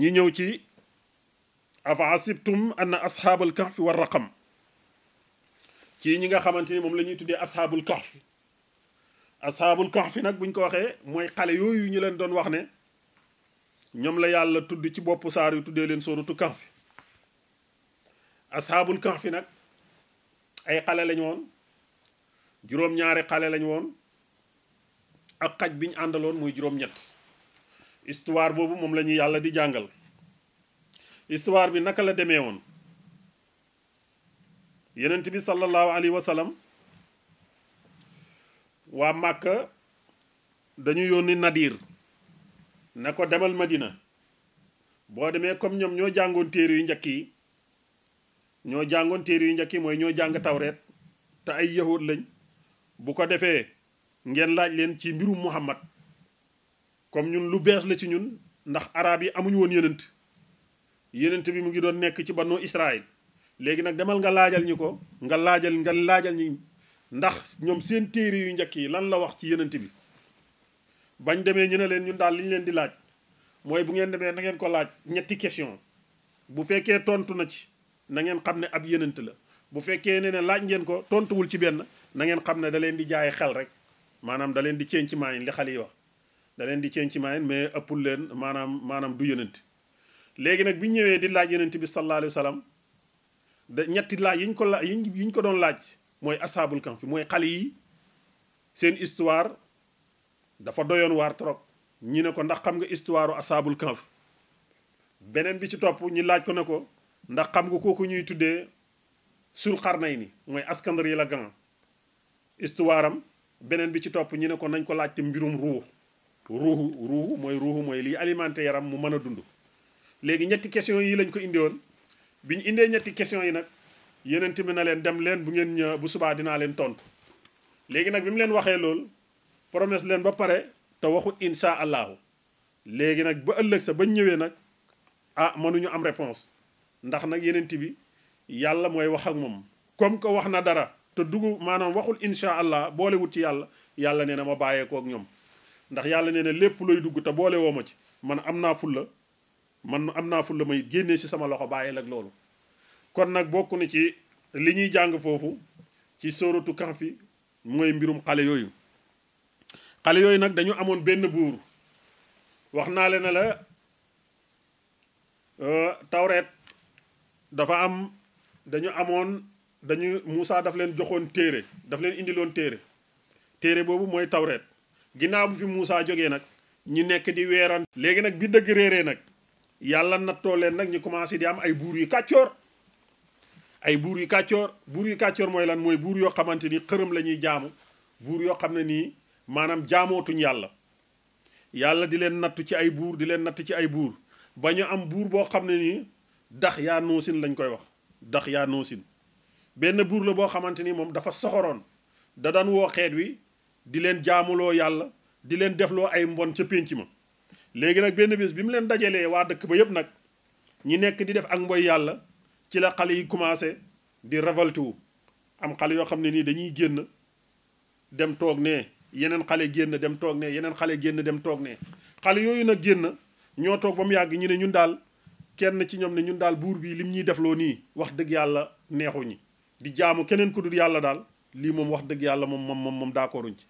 ñi ñëw ci afa asibtum anna ashaabal kahfi war raqam ci ñi nga xamante ni moom la ñuy tuddee ashaabul kahfi. ashaabul kahfi nag buñ ko waxee mooy xale yooyu ñu leen doon wax ne ñoom la yàlla tudd ci boppu saar yu tuddee leen sóoratu kahfi. ashaabul kahfi nag ay xale lañ woon, juróom-ñaari xale lañ woon ak xaj biñ àndaloon muy juróom-ñett. histoire boobu moom la ñuy yàlla di jàngal. histoire bi naka la demee woon. yenent bi sallallahu alayhi wa sallam waa Màkka dañu yónni Nadir ne ko demal Madina. boo demee comme ñoom ñoo jàngoon téere yu njëkk yi mooy ñoo jàng tawreet te ay yahud lañ. bu ko defee ngeen laaj leen ci mbirum Muhammad comme ñun lu bees la ci ñun ndax arab yi amuñu woon yenent bi mu ngi doon nekk ci banu Israël. léegi nag demal nga laajal ñu ko nga laajal ñi ndax ñoom seen téere yu njëkk yi lan la wax ci yenent bi. bañ demee ñu ne leen ñun daal li ñu leen di laaj mooy bu ngeen demee na ngeen ko laaj ñetti question. bu fekkee tontu na ci na ngeen xam ne ab yenent la. bu fekkee ne laaj ngeen ko tontuwul ci benn na ngeen xam ne da leen di jaay xel rek, maanaam da leen di ceeñ ci maayin li xale yi wax. da leen di ceeñ ci maayin mais ëppul leen maanaam du yenent. léegi nag bi ñu ñëwee di laaj yenent bi sallallahu alayhi wa sallam ñetti laaj yiñ ko doon laaj mooy ashaabul kahfi mooy xale yi seen histoire dafa doyoon waar trop. ñi ne ko ndax xam nga histoire ashaabul kahfi. beneen bi ci topp ñi laaj ko ne ko ndax xam nga kooku ñuy tuddee Sulqarnayni mooy Iskandar la Grand histoire am. beneen bi ci topp ñi ne ko nañ ko laaj te mbirum ruuxu mooy liy alimenté yaram mu mën a dund. léegi ñetti question yi lañ ko indi woon bi ñu indee ñetti question yi nag yeneen bi na leen dem leen bu ngeen ñëw bu subaa dinaa leen tontu. léegi nag bi mu leen waxee loolu promesse leen ba pare te waxut insha allahu. léegi nag ba ëllëg sa bañ ñëwee nag mënuñu am réponse ndax nag yeneen bi yàlla mooy wax ak moom. comme que wax na dara te maanaam waxul insha allah boolewut ci yàlla nee na ma bàyyeekoo ak ñoom. ndax yàlla nee na lépp looy dugg te boole woo ma ci man am naa fulla may génnee ci sama loxo bàyyil ak loolu. kon nag bokk na ci li ñuy jàng foofu ci sóoratu kahfi mooy mbirum xale yooyu. xale yooyu nag dañu amoon benn buur. wax naa leen ne la tawreet dafa am Moussa daf leen joxoon téere daf leen indiloon téere boobu mooy tawreet. ginnaaw bu fi Moussa jógee nag ñu nekk di weeran. léegi nag bi dëgg réeree nag yàlla nattoo leen nag ñu commencé di am ay buur yu kàccoor. buur yu kàccoor mooy lan mooy buur yoo xamante ni xërëm la ñuy jaamu. buur yoo xam ne nii maanaam jaamootuñ yàlla di leen nattu ci ay buur di leen natt ci ay buur ba ñu am buur boo xam ne nii Daxyaanoosin lañ koy wax. Daxyaanoosin benn buur la boo xamante ni moom dafa soxoroon da daan woo xeet wi di leen jaamuloo yàlla di leen defloo ay mbon ca pénc ma. léegi nag benn bés bi mu leen dajalee waa dëkk ba yépp nag ñi nekk di def ak mboy yàlla ci la xale yi commencé di révolté wu. am xale yoo xam ne nii dañuy génn dem toog ne yeneen xale génn dem toog ne yeneen xale génn dem toog ne. xale yooyu nag génn ñoo toog ba mu yàgg ñu ne ñun daal kenn ci ñoom ne ñun daal buur bi lim ñuy defloo nii wax dëgg yàlla neexuñi di jaamu keneen ku dul yàlla daal lii moom wax dëgg yàlla moom d'accorduñ ci.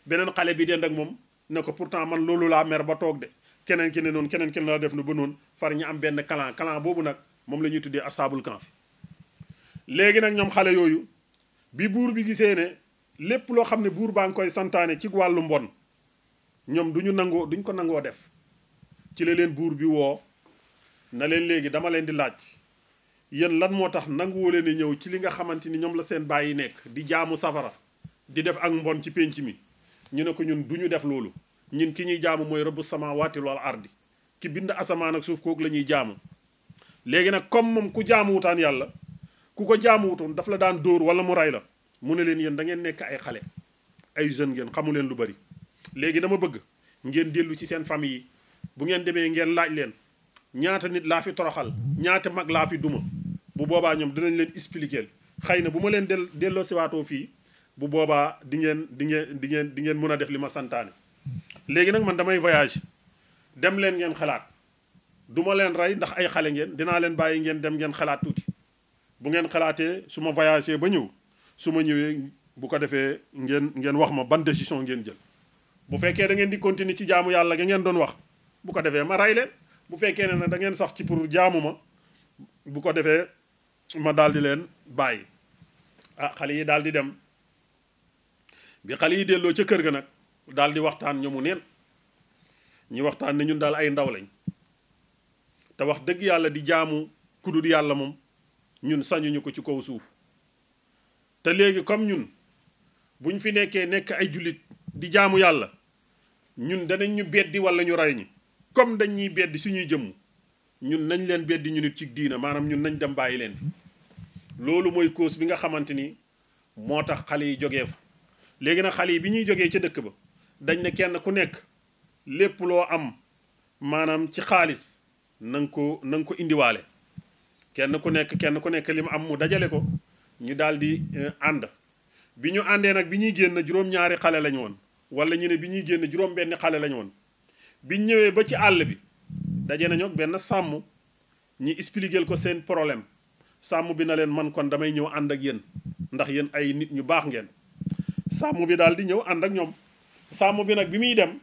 beneen xale bi dend ak moom ne ko pourtant man loolu laa mer ba toog de keneen ki ne noonu keneen ki la def na ba noonu far ñu am benn clan boobu nag moom la ñuy tuddee ashaabul kahfi. léegi nag ñoom xale yooyu bi buur bi gisee ne lépp loo xam ne buur baa ngi koy santaane ci wàllu mbon ñoom duñ ko nangoo def. ci la leen buur bi woo na leen léegi dama leen di laaj yéen lan moo tax nanguwoo leen a ñëw ci li nga xamante ni ñoom la seen bàyyi nekk di jaamu safara di def ak mbon ci pénc mi. ñu ne ko ñun du ñu def loolu ñun ki ñuy jaamu mooy rabbu samaawaati wal ardi ki bind asamaan ak suuf kooku la ñuy jaamu. léegi nag comme moom ku jaamuwutaan yàlla ku ko jaamuwutoon daf la daan dóor wala mu ray la mu ne leen yéen da ngeen nekk ay xale ay jeunes ngeen xamu leen lu bari. léegi dama bëgg ngeen dellu ci seen famille yi bu ngeen demee ngeen laaj leen ñaata nit laa fi toroxal ñaata mag laa fi duma bu boobaa ñoom dinañ leen expliquer xëy na bu ma leen delloo siwaatoo fii bu boobaa di ngeen mën a def li ma santaane. léegi nag man damay voyage dem leen ngeen xalaat duma leen rey ndax ay xale ngeen dinaa leen bàyyi ngeen dem ngeen xalaat tuuti bu ngeen xalaatee su ma voyagé ba ñëw su ma ñëwee bu ko defee ngeen wax ma ban décision ngeen jël. bu fekkee da ngeen di continuer ci jaamu yàlla ga ngeen doon wax bu ko defee ma rey leen bu fekkee ne da ngeen sax ci pour jaamu ma bu ko defee ma daal di leen bàyyi. xale yi daal di dem bi xale yi delloo ca kër ga nag daal di waxtaan ñoomu neen ñi waxtaan ne ñun daal ay ndaw lañ te wax dëgg yàlla di jaamu kudul yàlla moom ñun sañuñu ko ci kaw suuf te léegi comme ñun buñ fi nekk ay jullit di jaamu yàlla ñun danañ ñu beddi wala ñu rey ñi comme dañ ñuy beddi suñuy jëmm ñun nañ leen beddi ñu nit ci diina maanaam ñun nañ dem bàyyi leen fi. loolu mooy cause bi nga xamante ni moo tax xale yi jógee fa léegi nag xale yi bi ñuy jógee ca dëkk ba dañ ne kenn ku nekk lépp loo am maanaam ci xaalis na nga ko indiwaale kenn ku nekk li mu am mu dajale ko ñu daal di ànd. bi ñu àndee nag bi ñuy génn juróom-ñaari xale lañ woon wala ñu ne bi ñuy génn juróom-benni xale lañ woon biñ ñëwee ba ci àll bi daje nañu ak benn sàmm ñi expliquer ko seen problème. sàmm bi na leen man kon damay ñëw ànd ak yéen ndax yéen ay nit ñu baax ngeen. sàmm bi daal di ñëw ànd ak ñoom sàmm bi nag bi muy dem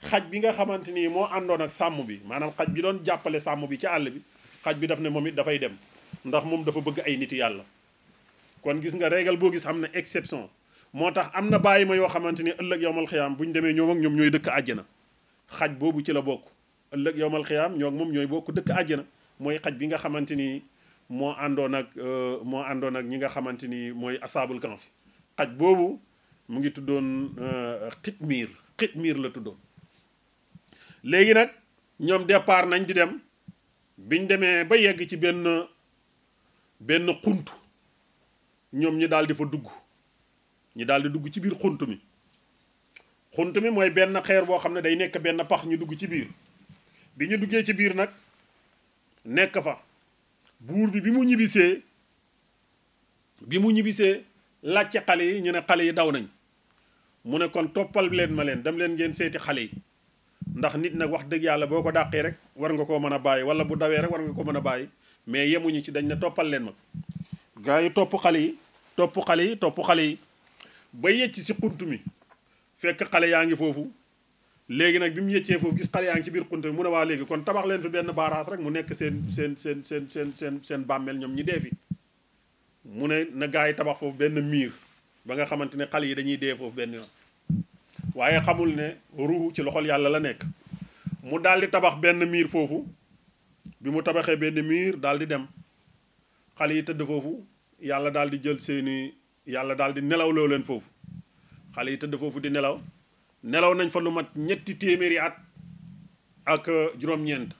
xaj bi nga xamante ni moo àndoon ak sàmm bi maanaam xaj bi doon jàppale sàmm bi ci àll bi xaj bi daf ne moom it dafay dem ndax moom dafa bëgg ay niti yàlla. kon gis nga régal boo gis am na exception moo tax am na bàyyi ma yoo xamante ni ëllëg yowmal xiyaam bu ñu demee ñoom ak ñoom ñooy dëkk àjjana. xaj boobu ci la bokk ëllëg yowmal xiyaam ñoo ak moom ñooy bokk dëkk àjjana mooy xaj bi nga xamante ni moo àndoon ak ñi nga xamante ni mooy asaabul kanfi xaj boobu mu ngi tuddoon xitmiir la tuddoon. léegi nag ñoom départ nañ di dem biñ demee ba yegg ci benn xunt ñoom ñi daal di fa dugg ñi daal di dugg ci biir xunt mi mooy benn xeer boo xam ne day nekk benn pax ñu dugg ci biir bi ñu duggee ci biir nag nekk fa. buur bi bi mu ñibbisee laajte xale yi ñu ne xale yi daw nañ mu ne kon toppal leen ma leen dem leen ngeen seeti xale yi ndax nit nag wax dëgg yàlla boo ko dàqee rek war nga koo mën a bàyyi wala bu dawee rek war nga ko mën a bàyyi mais yemuñu ci dañ ne toppal leen ma. gaa yi topp xale yi ba yecc si xunt mi fekk xale yaa ngi foofu léegi nag bi mu yeccee foofu gis xale yaa ngi ci biir xunt mi mu ne waa léegi kon tabax leen fi benn baaraas rek mu nekk seen bàmmeel ñoom ñi dee fi mu ne na gaa yi tabax foofu benn miir ba nga xamante ne xale yi dañuy dee foofu benn yoon waaye xamul ne ruuxu ci loxol yàlla la nekk mu daal di tabax benn miir foofu bi mu tabaxee benn miir daal di dem xale yi tëdd foofu yàlla daal di jël yàlla daal di nelaw loo leen foofu xale yi tëdd foofu di nelaw nañ fa lu mat 300 at ak juróom-ñeent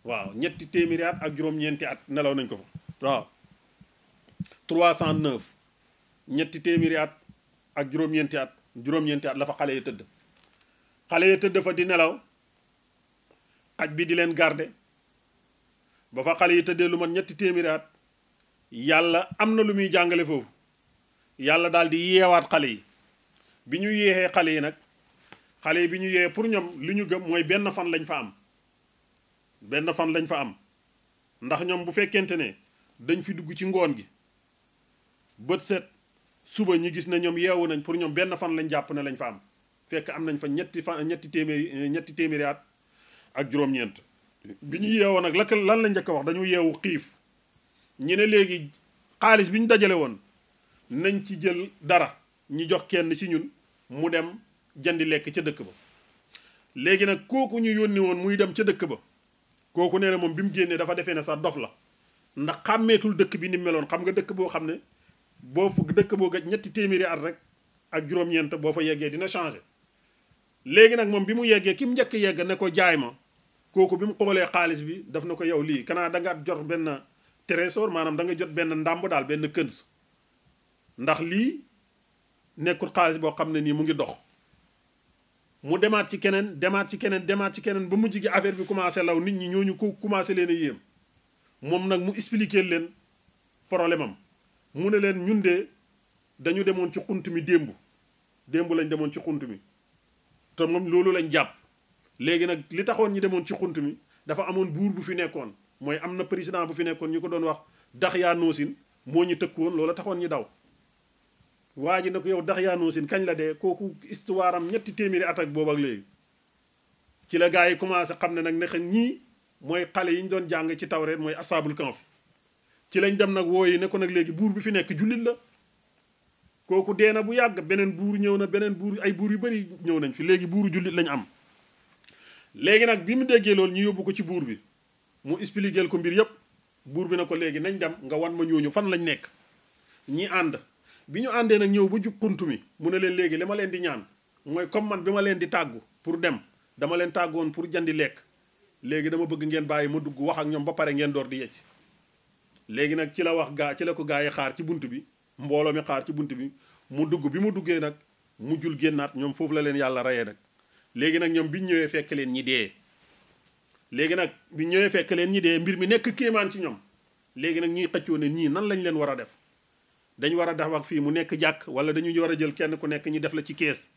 waaw 300 at ak juróom-ñeenti at nelaw nañ ko fa waaw 309 300 at ak juróom-ñeenti at la fa xale yi tëdd fa di nelaw xaj bi di leen garde ba fa xale yi tëddee lu mat 300 at yàlla am na lu muy jàngale foofu yàlla daal di yeewaat xale yi bi ñu yeexee xale yi nag xale yi bi ñu yeexee pour ñoom li ñu gëm mooy benn fan lañ fa am ndax ñoom bu fekkente ne dañ fi dugg ci ngoon gi bët set suba ñi gis ne ñoom yeewu nañ pour ñoom benn fan lañ jàpp ne lañ fa am fekk am nañ fa ñetti téeméeri at ak juróom-ñeent bi ñu yeewoo nag lan la njëkk a wax dañu yeewu xiif ñu ne léegi xaalis bi ñu dajale woon nañ ci jël dara ñu jox kenn ci ñun mu dem jëndi lekk ca dëkk ba léegi nag kooku ñu yónni woon muy dem ca dëkk ba kooku nee na moom bi mu génnee dafa defee ne sax dof la ndax xàmmeetul dëkk bi ni meloon xam nga dëkk boo xam ne dëkk boo gaj 300 at rek ak juróom-ñeent boo fa yeggee dina changé léegi nag moom bi mu yeggee ki mu njëkk yegg ne ko jaay ma kooku bi mu xoolee xaalis bi daf na ko yow lii kanaa da nga jot benn trésor maanaam da nga jot benn ndàmb daal benn këns ndax lii nekkul xaalis boo xam ne nii mu ngi dox mu demaat ci keneen ba mujj gi affaire bi commencé law nit ñi ñooñu ko commencé leen a yéem moom nag mu expliquer leen problème am mu ne leen ñun de dañu demoon ci xunt mi démb lañ demoon ci xunt mi te moom loolu lañ jàpp. léegi nag li taxoon ñi demoon ci xunt mi dafa amoon buur bu fi nekkoon mooy am na président bu fi nekkoon ñu ko doon wax Daxyaanoosin moo ñu tëkkoon loola taxoon ñi daw. waa ji ne ko yow Daxyaanoosin kañ la dee kooku histoire am ñetti téeméeri at ak boobu ak léegi ci la gars yi commencé xam ne nag ne ñii mooy xale yi ñu doon jàng ci tawreet mooy asaabul kahf ci lañ dem nag wooyi ne ko nag léegi buur bi fi nekk jullit la kooku dee na bu yàgg beneen buur ñëw na beneen buur ay buur yu bari ñëw nañ fi léegi buuru jullit lañ am. léegi nag bi mu déggee loolu ñu yóbbu ko ci buur bi mu expliquer ko mbir yépp buur bi na ko léegi nañ dem nga wan ma ñooñu fan lañ nekk ñi ànd bi ñu àndee nag ñëw ba jub xunt mi mu ne leen léegi li ma leen di ñaan mooy comme man bi ma leen di tàggu pour dem dama leen tàggoon pour jandi lekk léegi dama bëgg ngeen bàyyi ma dugg wax ak ñoom ba pare ngeen door di yegsi. léegi nag ci la ko gaa yi xaar ci bunt bi mbooloo mi xaar ci bunt bi mu dugg bi mu duggee nag mu jul génnaat ñoom foofu la leen yàlla rayee nag. léegi nag ñoom biñ ñëwee fekk leen ñi dee léegi nag biñ ñëwee fekk leen ñi dee mbir mi nekk kéemaan ci ñoom léegi nag ñiy xëccoo ne ñii nan lañ leen war a def dañ war a def ak fii mu nekk jàkk wala dañu war a jël kenn ku nekk ñi def la ci kees.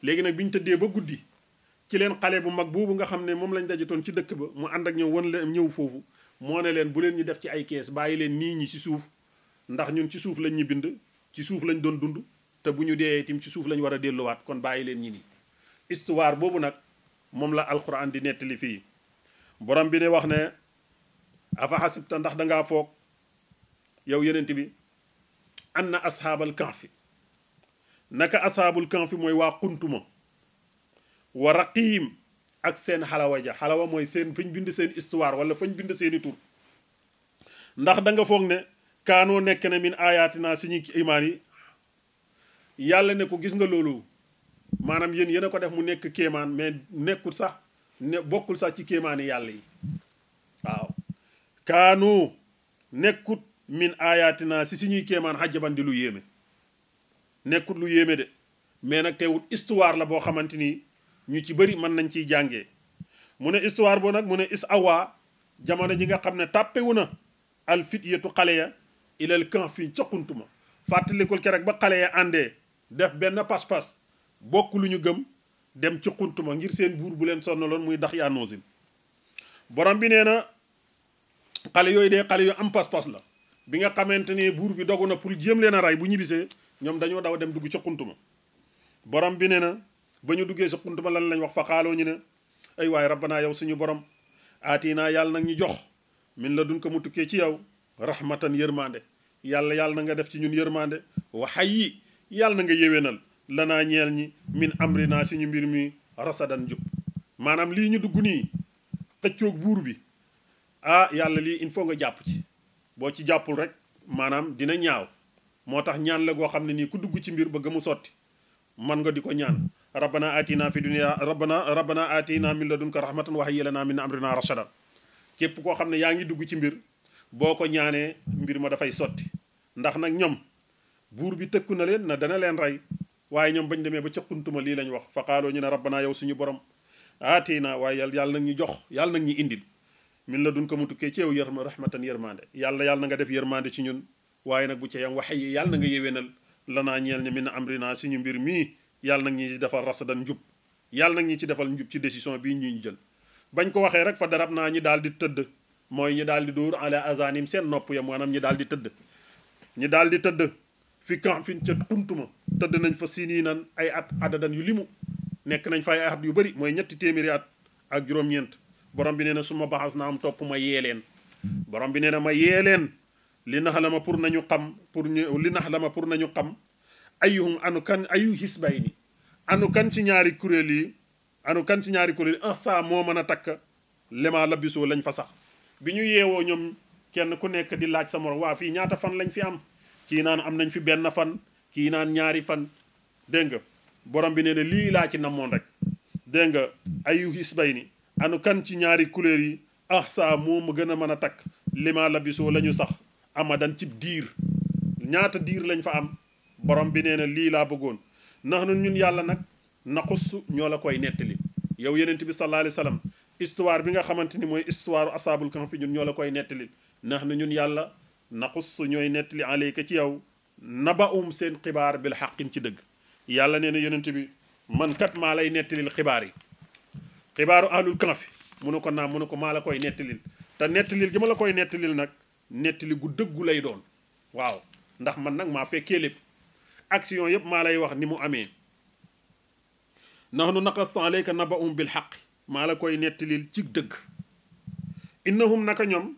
léegi nag bi ñu tëddee ba guddi ci leen xale bu mag boobu nga xam ne moom lañ dajatoon ci dëkk ba mu ànd ak ñoom wan leen ñëw foofu moo ne leen bu leen ñi def ci ay kees bàyyi leen nii ñi ci suuf ndax ñun ci suuf lañ ñu bind ci suuf lañ doon dund te bu ñu dee itam ci suuf lañ war a delluwaat kon bàyyi leen ñi nii. histoire boobu nag moom la alquran di nettali fii borom bi ne wax ne afa xasibta ndax dangaa foog yow yenent bi anna ashaabal kahfi naka ashaabul kahfi mooy waa xuntuma wa raqiim ak seen xalawa ja xalawa mooy seen fañ bind seen histoire wala fañ bind seeni tur ndax da nga foog ne kaanoo nekk ne min ayatina suñu imaan yi yàlla ne ko gis nga loolu maanaam yéen a ko def mu nekk kéemaan mais nekkul sax ne bokkul sax ci kéemaani yàlla yi waaw kaanu nekkut min ayatina si suñuy kéemaan xajaban di lu yéeme nekkut lu yéeme de mais nag teewul histoire la boo xamante ni ñu ci bëri mën nañ ciy jàngee mu ne histoire boo nag mu ne is awaa jamono ji nga xam ne tàppewu na al fityatu xale ya ilal kahfi ca xuntuma fàttalikul keroog ba xale ya àndee def benn pas-pas bokk lu ñu gëm dem ci xuntuma ngir seen buur bu leen sonnaloon muy Daxyaanoosin borom bi nee na xale yooyu de xale yu am pas-pas la bi nga xamante ni buur bi dogu na pour jéem leen a rey bu ñibbisee ñoom dañoo daw dem dugg ci xuntuma borom bi nee na ba ñu duggee ci xuntuma lan lañ wax fa xaaloo ñu ne ay waay rabbanaa yow suñu borom aatinaa yàlla nag ñu jox min la dun ko mu tukkee ci yow rahmatan yërmande yàlla na nga def ci ñun yërmande waxay yi yàlla na nga yéwénal lanaa ñeel ñi min amrinaa suñu mbir mi rasadan jub maanaam lii ñu dugg nii xëccoog buur bi yàlla lii il faut nga jàpp ci boo ci jàppul rek maanaam dina ñaaw moo tax ñaan la goo xam ne nii ku dugg ci mbir bëgg mu sotti man nga di ko ñaan rabbana atina fi dunya rabbana atina min ladunka rahmatan wa hayyi lana min amrina rasadan képp koo xam ne yaa ngi dugg ci mbir boo ko ñaanee mbir ma dafay sotti ndax nag ñoom buur bi tëkku na leen na dana leen rey waaye ñoom bañ demee ba ca xuntuma lii lañ wax fa qaaloo ñu ne rabbana yow suñu borom aatina waaye yàlla nag ñu jox yàlla nag ñu indil min la dun ko mu tukkee ci yow rahmatan yërmande yàlla na nga def yërmande ci ñun waaye nag bu ca yam waxe yi yàlla na nga yéwénal lanaa ñeel ñi min amrina suñu mbir mii yàlla nag ñi defal rasadan njub yàlla nag ñi ci defal njub ci décision bii ñuy jël bañ ko waxee rek fa darab naa ñi daal di tëdd mooy ñi daal di dóor ala azanim seen nopp ya maanaam ñi daal di tëdd ñi daal di tëdd fi kan fin ca xuntuma tëdd nañ fa sini nan ay at adadan yu limu nekk nañ fa ay at yu bëri mooy 3 téeméeri at ak juróom-ñeent borom bi nee na su ma baxas na am topp ma yee leen borom bi nee na ma yee leen li nax la ma pour nañu xam pour nañu xam ayuhum anu kan ayu hisbay ni anu kan ci ñaari kuréel yi sa moo mën a takk lema la bisoo lañ fa sax bi ñu yeewoo ñoom kenn ku nekk di laaj sa morom waa fii ñaata fan lañ fi am kii naan am nañ fi benn fan kii naan ñaari fan dégg nga borom bi nee na lii laa ci namoon rek dégg nga ayu hisbay ni anu kan ci ñaari couleur yi sa moo ma gën a mën a takk lima la bisoo la ñu sax amadan ci diir ñaata diir lañ fa am borom bi nee na lii laa bëggoon ndax ñun yàlla nag naqus ñoo la koy nettali yow yenent bi sallallahu alayhi wa sallam histoire bi nga xamante ni mooy histoire asaabul kahfi ñun ñoo la koy nettali ndax na ñun yàlla naqus ñooy nettali alayka ci yow naba'um seen xibaar bil xaqin ci dëgg yàlla nee na yonent bi man kat maa lay nettalil xibaar yi xibaaru ahlul kahfi mu ne ko naam mu ne ko maa la koy nettalil te nettalil gi ma la koy nettalil nag nettali gu dëggu lay doon waaw ndax man nag maa fekkee lépp action yëpp maa lay wax ni mu amee nahnu naqassu alayka naba'um bil xaq maa la koy nettalil ci dëgg innahum naka ñoom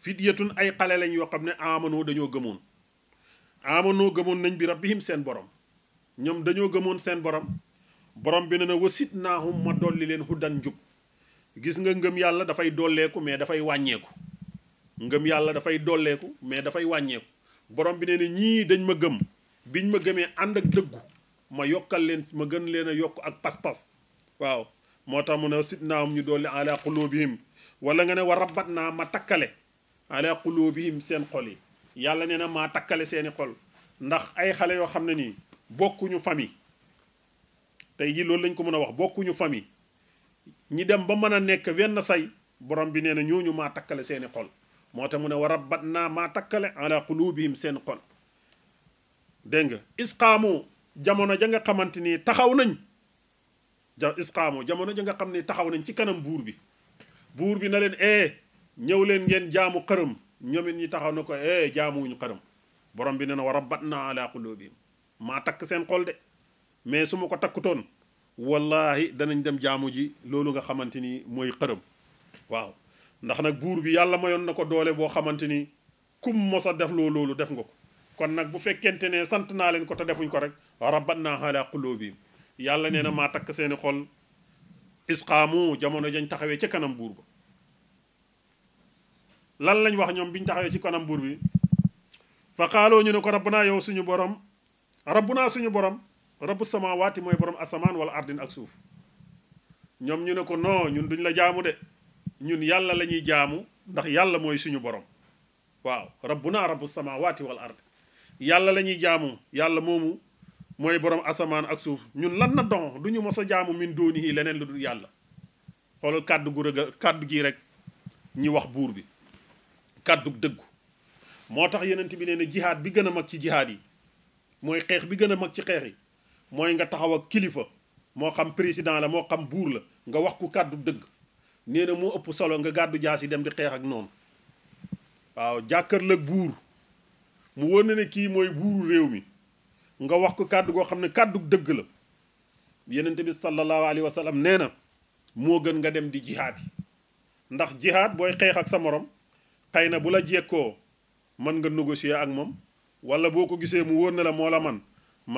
fidyatun ay xale lañ yoo xam ne amanoo dañoo gëmoon nañ bi rabbihim seen borom ñoom dañoo gëmoon seen borom borom bi ne na wasit naahum ma dolli leen hudan njub gis nga ngëm yàlla dafay dolleeku mais dafay wàññeeku ngëm yàlla dafay dolleeku mais dafay wàññeeku borom bi ne na ñii dañ ma gëm biñ ma gëmee ànd ak dëggu ma yokkal leen ma gën leen a yokk ak pas-pas waaw moo tax mu ne wasit naahum ñu dolli ala qulubihim wala nga ne wa rabat naa ma takkale ala qulubihim seen xol yi yàlla nee na maa takkale seeni xol ndax ay xale yoo xam ne nii bokkuñu famille tey jii loolu lañ ko mën a wax bokkuñu famille ñi dem ba mën a nekk wenn say borom bi nee na ñooñu maa takkale seeni xol moo tax mu ne wa rabat naa maa takkale ala qulubihim seen xol dégg nga isqaamu jamono ja nga xamante ni taxaw nañ isqaamu jamono ja nga xam ne taxaw nañ ci kanam buur bi na leen ñëw leen ngeen jaamu xërëm ñoomit ñi taxaw na ko jaamuwuñu xërëm borom bi nee na wa rabatna ala qulubihim maa takk seen xol de mais su ma ko takkutoon wallahi danañ dem jaamu ji loolu nga xamante ni mooy xërëm waaw ndax nag buur bi yàlla mayoon na ko doole boo xamante ni kum mos a def loolu def nga ko kon nag bu fekkente ne sant naa leen ko te defuñ ko rek wa rabatna ala qulubihim yàlla nee na maa takk seeni xol isqaamu jamono jañ taxawee ca kanam buur ba lan lañ wax ñoom biñ taxawee ci kanam buur bi fa xaaloo ñu ne ko rabbunaa yow suñu borom rabbunaa suñu borom rabbu samawaati mooy borom asamaan wala ardin ak suuf ñoom ñu ne ko non ñun duñ la jaamu de ñun yàlla la ñuy jaamu ndax yàlla mooy suñu borom waaw rabbunaa rabbu samawaati wal ard yàlla la ñuy jaamu yàlla moomu mooy borom asamaan ak suuf ñun lan na don du ñu mos a jaamu min doonihi leneen lu dul yàlla xoolal kàddu gu rëgal kàddu gii rek ñi wax buur bi kàddu dëggu moo tax yenent bi nee na jihaad bi gën a mag ci jihaad yi mooy xeex bi gën a mag ci xeex yi mooy nga taxaw ak kilifa moo xam président la moo xam buur la nga wax ku kàddu dëgg nee na moo ëpp solo nga gàddu jaas yi dem di xeex ak noonu waaw jàkkaarloo ak buur mu wóor na ne kii mooy buuru réew mi nga wax ko kàddu goo xam ne kàddu dëgg la yenent bi sallallahu alayhi wa sallam nee na moo gën nga dem di jihaad yi ndax jihaad booy xeex ak sa morom xëy na bu la jekkoo mën nga négocier ak moom wala boo ko gisee mu wóor na la moo la man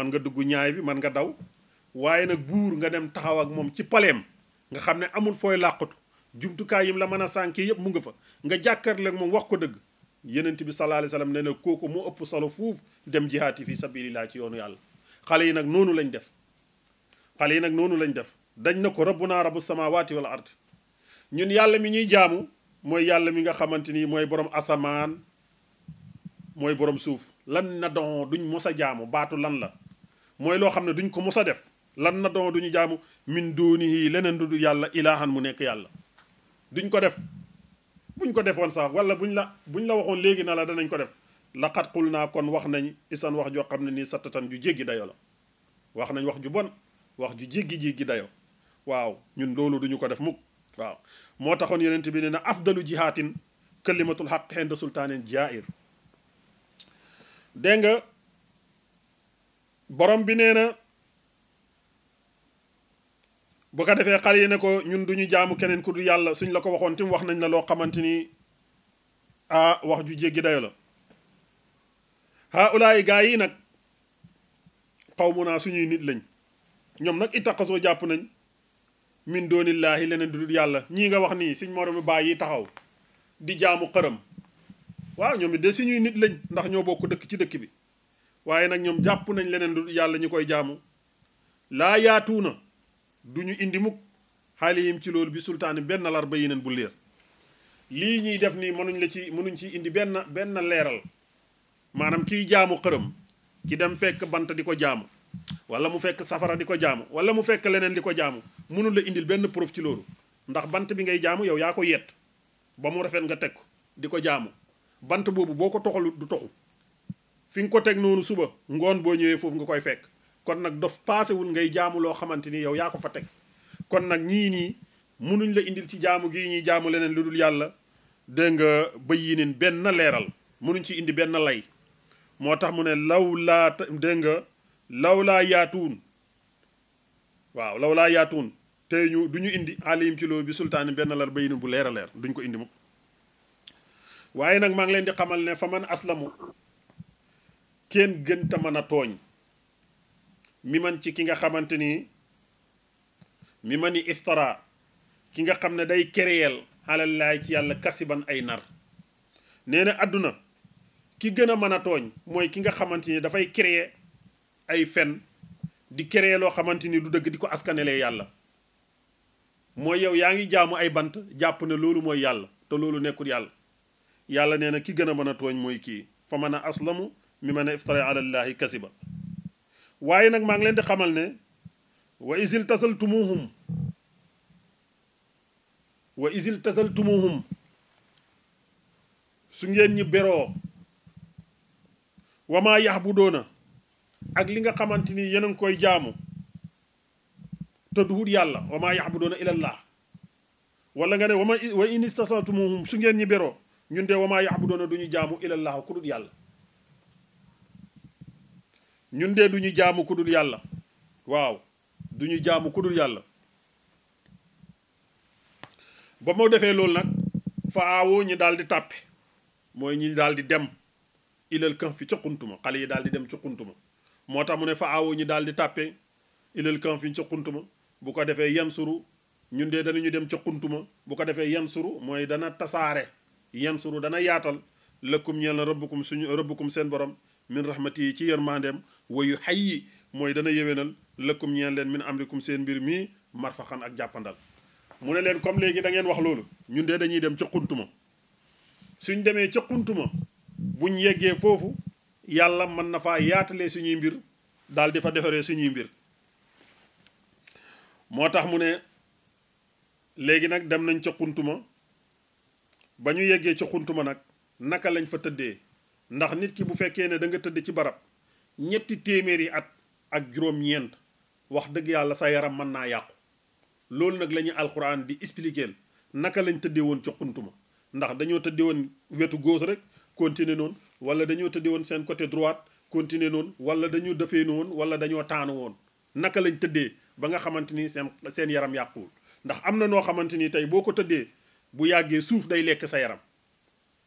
nga dugg ñaay bi man nga daw waaye nag buur nga dem taxaw ak moom ci paleem nga xam ne amul fooy làqatu jumtukaay yim la mën a sànkee yëpp mu nga fa nga jàkkaarloo ak moom wax ko dëgg yenent bi sallallahu alayhi wasallam nee na kooku moo ëpp solo fuuf dem jihaati fi sabilillah ci yoonu yàlla xale yi nag noonu lañ def dañ na ko rabbuna rabbu samawati wal ard ñun yàlla mi ñuy jaamu mooy yàlla mi nga xamante ni mooy borom asamaan mooy borom suuf lan na don duñ mos a jaamu baatu lan la mooy loo xam ne duñ ko mos a def lan na don duñu jaamu min dunihi leneen du yàlla ilaahan mu nekk yàlla duñ ko def buñ ko defoon sax wala buñ la waxoon léegi na la danañ ko def laqad qul naa kon wax nañ isan wax joo xam ne nii sattatan ju jéggi dayo la wax nañ wax ju bon wax ju jéggi dayo waaw ñun loolu duñu ko def mukk waaw moo taxoon yenent bi ne na afdalu jihaatin kalimatul xaq xenda sultaanin jair dégg nga borom bi nee na bu ko defee xale yi ne ko ñun duñu jaamu keneen ku du yàlla suñ la ko waxoon tim wax nañ la loo xamante ni wax ju jéggi dayo la haulaay gaa yi nag qawmunaa suñuy nit lañ ñoom nag ittaqasoo jàpp nañ min doonillaahi leneen du dul yàlla ñii nga wax nii suñ moromi baay yi taxaw di jaamu xërëm waaw ñoom it de suñuy nit lañ ndax ñoo bokk dëkk ci dëkk bi waaye nag ñoom jàpp nañ leneen du yàlla ñu koy jaamu laa yaatuuna du ñu indi mukk xaalihim ci loolu bi sultaani benn lar ba yeneen bu leer lii ñuy def nii mënuñ ci indi benn leeral maanaam kiy jaamu xërëm ki dem fekk bant di ko jaamu wala mu fekk safara di ko jaamu wala mu fekk leneen di ko jaamu mënul la indil benn preuve ci loolu ndax bant bi ngay jaamu yow yaa ko yett ba mu rafet nga teg ko di ko jaamu bant boobu boo ko toxalut du toxu fi nga ko teg noonu suba ngoon boo ñëwee foofu nga koy fekk kon nag dof paasewul ngay jaamu loo xamante ni yow yaa ko fa teg kon nag ñii nii munuñ la indil ci jaamu gi ñuy jaamu leneen lu dul yàlla dégg nga bayyinin benn leeral munuñ ci indi benn lay moo tax mu ne law laa dégg nga law laa yaatuun waaw law laa yaatuun te ñu du ñu indi alayhim ci loolu bi sultaani benn lar bayyinin bu leer a leer duñ ko indi mu waaye nag maa ngi leen di xamal ne fa man aslamu kenn gën ta mën a tooñ mi man ci ki nga xamante ni mi man ni iftara ki nga xam ne day kereyeel alallaay ci yàlla kasiban ay nar nee na àdduna ki gën a mën a tooñ mooy ki nga xamante ni dafay créer ay fen di créer loo xamante ni du dëgg di ko askanelee yàlla mooy yow yaa ngi jaamu ay bant jàpp ne loolu mooy yàlla te loolu nekkul yàlla yàlla nee na ki gën a mën a tooñ mooy kii fa man a aslamu mi man a iftara alallahi kasiba waaye nag maa ngi leen di xamal ne wa isil tasaltumuhum su ngeen ñi beroo wamaa yaxbudoona ak li nga xamante ni yéen a ngi koy jaamu te duhut yàlla wamaa yaxbudoona ilallah wala nga ne wa in istasaltumuhum su ngeen ñi beroo ñun de wamaa yaxbudoona du ñu jaamu ilallah ku dul yàlla ñun de du ñu jaamu ku dul yàlla waaw du ñu jaamu ku dul yàlla ba moo defee loolu nag fa aawoo ñi daal di tàppe mooy ñi daal di dem ilal kan fi ca xuntuma xale yi daal di dem ca xuntuma moo tax mu ne fa aawoo ñi daal di tàppe ilal kan fi ca xuntuma bu ko defee yan suru ñun de danañu dem ca xuntuma bu ko defee yan suru mooy dana tasaare yan suru dana yaatal lëkkum ñeel na rëbbukum seen borom min rahmati yi ci yërmandeem wayu xayyi mooy dana yéwénal lëkkum ñeel leen min amrikum seen mbir mii marfaxan ak jàppandal mu ne leen comme léegi da ngeen wax loolu ñun de dañuy dem ca xuntuma suñ demee ca xuntuma buñ yeggee foofu yàlla mën na faa yaatalee suñuy mbir daal di fa defaree suñuy mbir moo tax mu ne léegi nag dem nañ ca xuntuma ba ñu yeggee ca xuntuma nag naka lañ fa tëddee ndax nit ki bu fekkee ne da nga tëdd ci barab ñetti téeméeri at ak juróom-ñeent wax dëgg yàlla sa yaram mën naa yàqu loolu nag la ñu alxuraan di expliquer naka lañ tëddee woon ca xuntuma ndax dañoo tëddee woon wetu gauche rek continuer noonu wala dañoo tëddee woon seen côté droite continuer noonu wala dañoo defee noonu wala dañoo taanu woon naka lañ tëddee ba nga xamante ni seen yaram yàquwul ndax am na noo xamante ni tey boo ko tëddee bu yàggee suuf day lekk sa yaram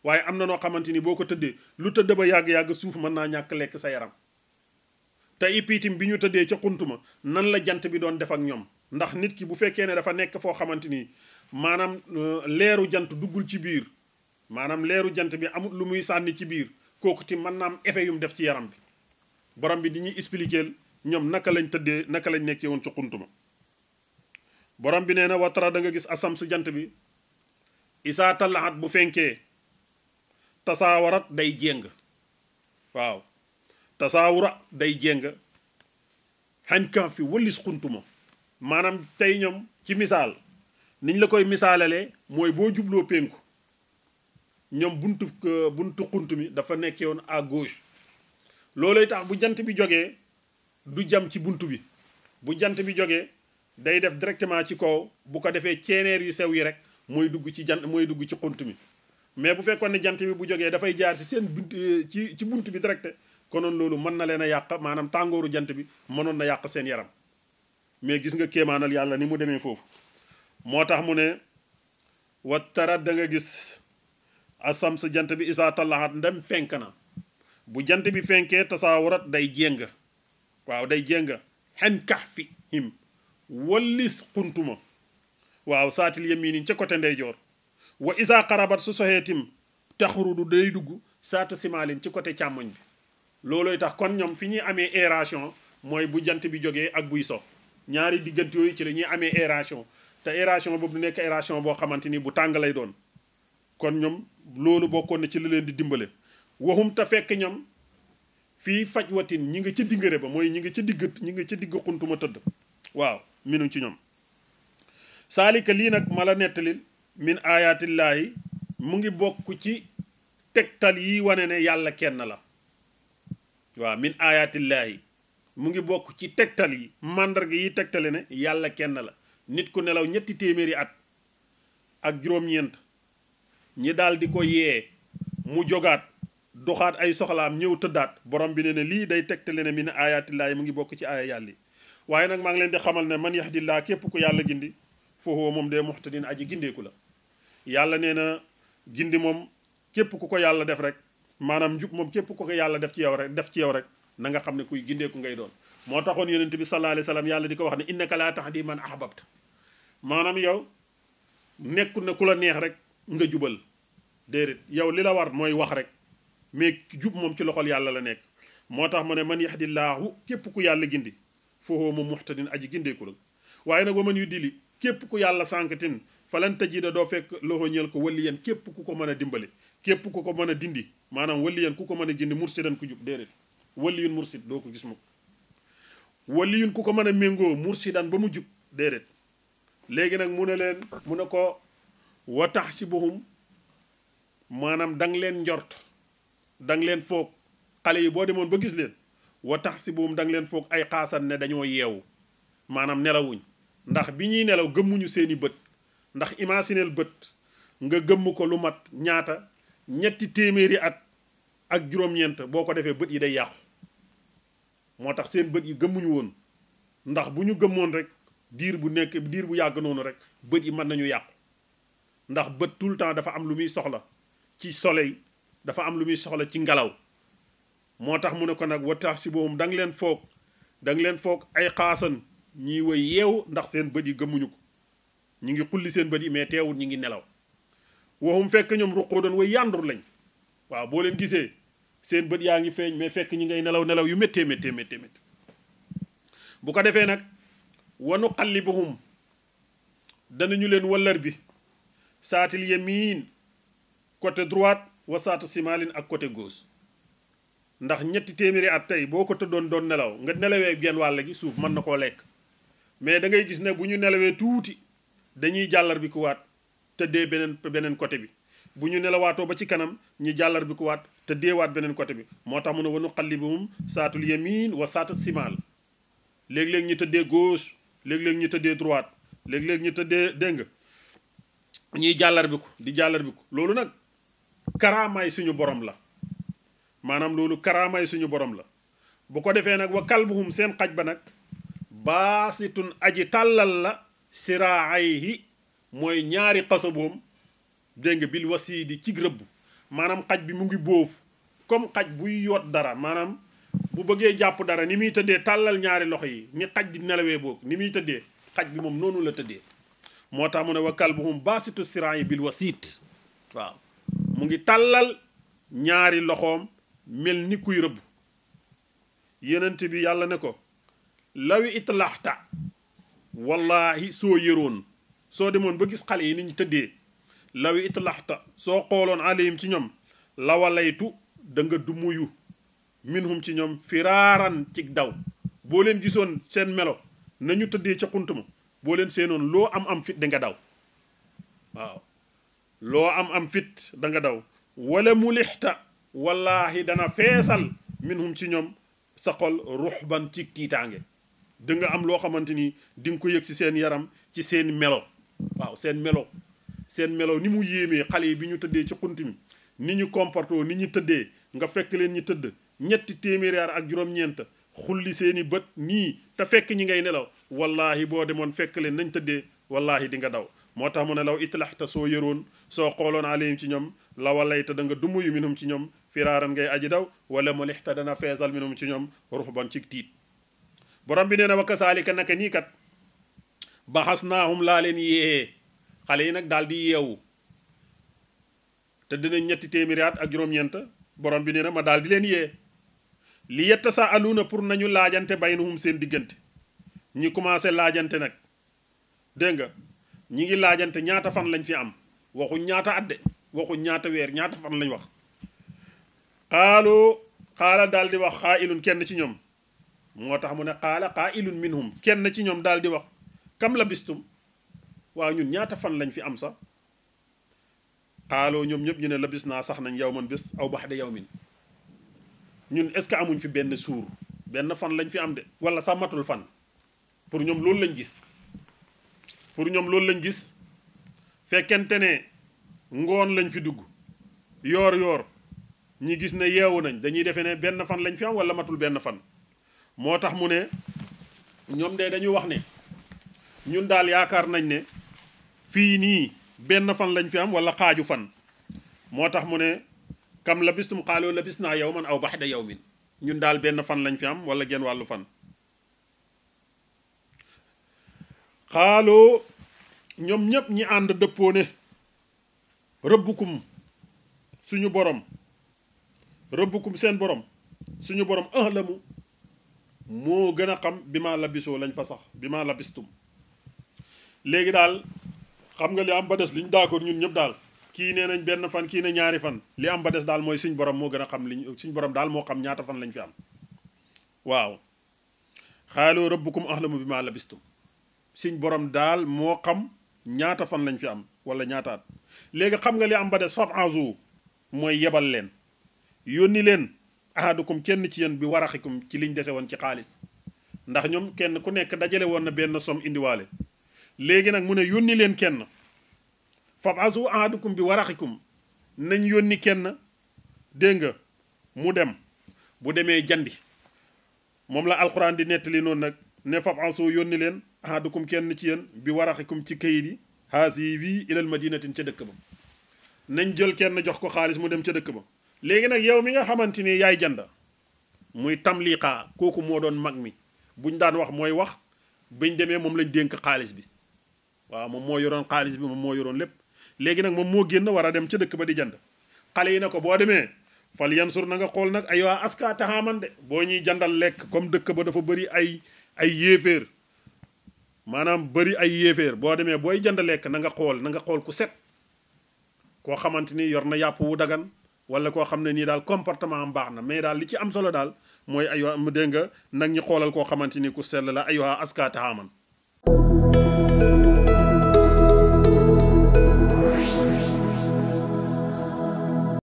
waaye am na noo xamante ni boo ko tëddee lu tëdd ba yàgg-yàgg suuf mën naa ñàkk lekk sa yaram te ipitim bi ñu tëddee ca xuntuma nan la jant bi doon def ak ñoom ndax nit ki bu fekkee ne dafa nekk foo xamante ni maanaam leeru jant duggul ci biir maanaam leeru jant bi amul lu muy sànni ci biir kooku ti mën naa am effet yu mu def ci yaram bi borom bi di ñuy expliquer ñoom naka lañ tëddee naka lañ nekkee woon ca xuntuma borom bi nee na watara da nga gis asam su jant bi isaa tallaxat bu fenkee tasaawarat day jéng waaw tasaawura day jéng xañ kan fi wëllis xuntuma maanaam tey ñoom ci misaal niñ la koy misaalalee mooy boo jubloo penku ñoom buntu xunt mi dafa nekkee woon à gauche looloy tax bu jant bi jógee du jam ci bunt bi bu jant bi jógee day def directement ci kaw bu ko defee ceeneer yu sew yi rek mooy dugg ci xunt mi mais bu fekkoon ne jant bi bu jógee dafay jaar ci seen ci bunt bi direct konoon loolu mën na leen a yàq maanaam tàngooru jant bi mënoon na yàq seen yaram mais gis nga kéemaanal yàlla ni mu demee foofu moo tax mu ne wattara da nga gis asam sa jant bi isaa tallaxat ndem fenk na bu jant bi fenkee tasaawarat day jéng waaw day jéng xen kax fi him wallis xuntuma waaw saatil yaminin ca côté ndeyjoor wa isaa xarabat su soxee tim taxrudu day dugg saatu simaalin ci côté càmmoñ bi loolooy tax kon ñoom fi ñuy amee aération mooy bu jant bi jógee ak buy so ñaari diggante yooyu ci la ñuy amee aération te aération boobu du nekk aération boo xamante ni bu tàng lay doon kon ñoom loolu bokkoon na ci la leen di dimbale waxum te fekk ñoom fii faj watin ñi nga ca diggare ba mooy ñi nga ca digg xuntuma tëdd waaw minu ci ñoom saalika lii nag ma la nettalil min ayaatillaahi mu ngi bokk ci tegtal yi wane ne yàlla kenn la waaw min ayatillahi mu ngi bokk ci tegtal yi màndarga yi tegtale ne yàlla kenn la nit ku nelaw ñetti téeméeri at ak juróom-ñeent ñi daal di ko yee mu jogaat doxaat ay soxlaam ñëw tëddaat borom bi ne lii day tegtale ne min ayatillaahi mu ngi bokk ci aaya yàlla waaye nag maa ngi leen di xamal ne man yahdillah képp ku yàlla gindi fa huwa moom de muhtadin aji gindeeku la yàlla nee na gindi moom képp ku ko yàlla def rek maanaam njub moom képp ku ko yàlla def ci yow rek na nga xam ne kuy gindeeku ngay doon moo taxoon yonent bi sallallahu alayhi wa sallam yàlla di ko wax ne innaka laa tahdi man ahbabta maanaam yow nekkul ne ku la neex rek nga jubal déedéet yow li la war mooy wax rek mais jub moom ci loxol yàlla la nekk moo tax mu ne man yahdillaahu képp ku yàlla gindi foofu moom muhtadin aji gindeeku la waaye nag wa man yu dili képp ku yàlla sànkatin falan tajida doo fekk loxo ñeel ko waliyan képp ku ko mën a dimbale képp ku ko mën a dindi maanaam waliyan ku ko mën a gindi mursidan ku jub déedéet waliyun mursid doo ko gis mukk waliyun ku ko mën a méngoo mursidan ba mu jub déedéet léegi nag mu ne ko wa tahsibuhum maanaam dang leen njort dang leen foog xale yi boo demoon ba gis leen wa tahsibuhum dang leen foog ay xaasan ne dañoo yeewu maanaam nelawuñ ndax bi ñuy nelaw gëmmuñu seeni bët ndax imagineel bët nga gëmm ko lu mat ñaata ñetti téeméeri at ak juróom-ñeent boo ko defee bët yi day yàqu moo tax seen bët yi gëmmuñu woon ndax bu ñu gëmmoon rek diir bu yàgg noonu rek bët yi mën nañu yàqu ndax bët tout le temps dafa am lu muy soxla ci soleil dafa am lu muy soxla ci ngelaw moo tax mu ne ko nag wa tahsibuhum da nga leen foog ay xaasan ñiy way yeewu ndax seen bët yi gëmmuñu ko ñu ngi xulli seen bët yi mais teewul ñi ngi nelaw waxum fekk ñoom ruqoodoon way yàndur lañ waaw boo leen gisee seen bët yaa ngi feeñ mais fekk ñi ngay nelaw yu méttee bu ko defee nag wanu xallibuhum danañu leen wallar bi saatil yamin côté droite wa saatu simalin ak côté gauche ndax ñetti téeméeri at tey boo ko tëddoon doon nelaw nga nelawee genn wàll gi suuf mën na koo lekk mais da ngay gis ne bu ñu nelawee tuuti dañuy jàllar bi ku waat tëddee beneen côté bi bu ñu nelawaatoo ba ci kanam ñu jàllar bi ku waat tëddee waat beneen côté bi moo tax mu ne wanu xallibuhum saatul yamin wa saatu simal léeg-léeg ñu tëddee gauche léeg-léeg ñu tëddee droite léeg-léeg ñu tëddee dégg nga ñuy jàllar bi ko di jàllar bi ko loolu nag karaamaay suñu borom la maanaam loolu karaamaay suñu borom la bu ko defee nag wa kalbuhum seen xaj ba nag baasitun aji tàllal la siraayhi mooy ñaari xasaboom dégg nga bil wasiidi ci rëbb maanaam xaj bi mu ngi bóof comme xaj buy yoot dara maanaam bu bëggee jàpp dara ni muy tëddee tàllal ñaari loxo yi ni xaj di nelawee boog ni muy tëddee xaj bi moom noonu la tëddee moo tax mu ne wa kalbuhum baasitu siraayhi bil wasiit waaw mu ngi tàllal ñaari loxoom mel ni kuy rëbb yenent bi yàlla ne ko lawi itlaxta wallahi soo yëroon soo demoon ba gis xale yi ni ñu tëddee lawi itlaxta soo xooloon alayhim ci ñoom lawalaytu da nga dumuyu minhum ci ñoom firaaran ci daw boo leen gisoon seen melo nañu tëddee ca xunt ma boo leen seenoon loo am fit da nga daw waaw loo am fit da nga daw wala mu lixta wallahi dana feesal minhum ci ñoom sa xol ruxban ci tiitaange da nga am loo xamante ni di nga ko yëg ci seen yaram ci seen melo waaw seen melo ni mu yéemee xale yi bi ñu tëddee ci xunt mi ni ñu comportoo ni ñu tëddee nga fekk leen ñu tëdd ñetti téeméeri ak juróom-ñeent xulli seeni bët nii te fekk ñi ngay nelaw wallahi boo demoon fekk leen nañ tëddee wallahi di nga daw moo tax mu ne law itlaxta soo yëroon soo xooloon alayhim ci ñoom la walayta da nga dumuyu minhum ci ñoom firaaran ngay aji daw wala mu lixta dana feesal minhum ci ñoom ruxban ci tiit borom bi nee na wa kasaalika naka nii kat baxas naahum laa leen yee xale yi nag daal di yeewu te dinañ ñetti téeméeri at ak juróom-ñeent borom bi nee na ma daal di leen yee li yatasaaluuna pour nañu laajante baynahum seen diggante ñi commencé laajante nag dégg nga ñi ngi laajante ñaata fan lañ fi am waxuñ ñaata at de waxuñ ñaata weer ñaata fan lañ wax xaala daal di wax xaailun kenn ci ñoom moo tax mu ne xaala xaailun minhum kenn ci ñoom daal di wax kam la bistum waaw ñun ñaata fan lañ fi am sax xaaloo ñoom ñëpp ñu ne la bis naa sax nañ yow man bés aw bax de yow min ñun est-ce que amuñ fi benn suur benn fan lañ fi am de wala sax matul fan pour ñoom loolu lañ gis fekkente ne ngoon lañ fi dugg yoor ñi gis ne yeewu nañ dañuy defee ne benn fan lañ fi am wala matul benn fan moo tax mu ne ñoom de dañu wax ne ñun daal yaakaar nañ ne fii nii benn fan lañ fi am wala xaaju fan moo tax mu ne kam labistum qaalu labisnaa yawman aw ba'da yawmin ñun daal benn fan lañ fi am wala genn wàllu fan xaaloo ñoom ñépp ñi ànd dëppoo ne rëbbukum suñu borom rëbbukum seen borom suñu borom ahlamu moo gën a xam bi ma labisoo lañ fa sax bi ma labistum léegi daal xam nga li am ba des liñ d'accord ñun ñëpp daal kii nee nañ benn fan kii ne ñaari fan li am ba des daal mooy suñ borom moo gën a xam liñ suñ borom daal moo xam ñaata fan lañ fi am waaw xaaloo rabbukum ahlamu bi ma labistum suñ borom daal moo xam ñaata fan lañ fi am wala ñaataat léegi xam nga li am ba des fab anzu mooy yebal leen yónni leen ahadukum kenn ci yéen bi waraxikum ci liñ dese woon ci xaalis ndax ñoom kenn ku nekk dajale woon na benn somme indiwaale léegi nag mu ne yónni leen kenn fab azu ahadukum bi waraxikum nañ yónni kenn dégg nga mu dem bu demee jandi moom la alxuraan di nettali noonu nag ne fab azu yónni leen ahadukum kenn ci yéen bi waraxikum ci kayit yi haasi wii ilal madinatin ca dëkk ba nañ jël kenn jox ko xaalis mu dem ca dëkk ba léegi nag yow mi nga xamante ni yaay janda muy tamliqaa kooku moo doon mag mi buñ daan wax mooy wax bañ demee moom lañ dénk xaalis bi waaw moom moo yoroon xaalis bi moom moo yoroon lépp léegi nag moom moo génn war a dem ca dëkk ba di jand xale yi ne ko boo demee fal yansur na nga xool nag ay waa aska taxaaman de boo ñuy jandal lekk comme dëkk ba dafa bëri ay yéeféer maanaam bëri ay yéeféer boo demee booy jand lekk na nga xool ku set koo xamante ni yor na yàpp wu dagan wala koo xam ne nii daal comportement am baax na mais daal li ci am solo daal mooy aywa mu dégg nga nag ñu xoolal koo xamante ni ku sell la aywa aska taxaaman